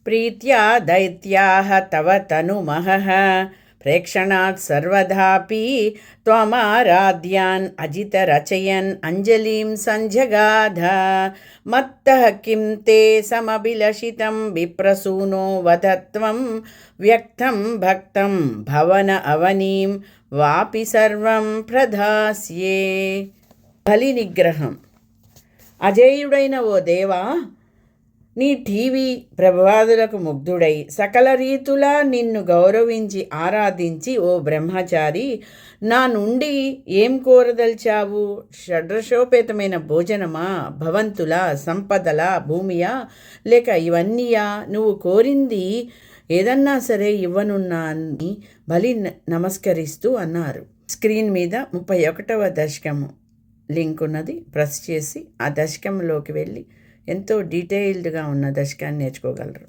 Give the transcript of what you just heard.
ప్రీత్యా దైత్యాః తవ తనుమహః ప్రేక్షణాత్ సర్వదాపి త్వమారాధ్యాన్ అజితరచయన్ అంజలిం సంజగాధ మత్తః కిం తే సమభిలషితం విప్రసూనో వదత్వం వ్యక్తం భక్తం భవన అవనీం వాపి సర్వం ప్రదాస్యే. బలి నిగ్రహం. అజేయుడైన ఓ దేవా, నీ టీవీ ప్రభాదులకు ముగ్ధుడై సకల రీతులా నిన్ను గౌరవించి ఆరాధించి ఓ బ్రహ్మచారి, నా నుండి ఏం కోరదలిచావు? షడ్రశోపేతమైన భోజనమా, భవంతులా, సంపదలా, భూమియా, లేక ఇవన్నీయా? నువ్వు కోరింది ఏదన్నా సరే ఇవ్వనున్నాని బలి నమస్కరిస్తూ అన్నారు. స్క్రీన్ మీద 31వ దశకము లింక్ ఉన్నది. ప్రెస్ చేసి ఆ దశకంలోకి వెళ్ళి ఎంతో డీటెయిల్డ్గా ఉన్న దశకాన్ని నేర్చుకోగలరు.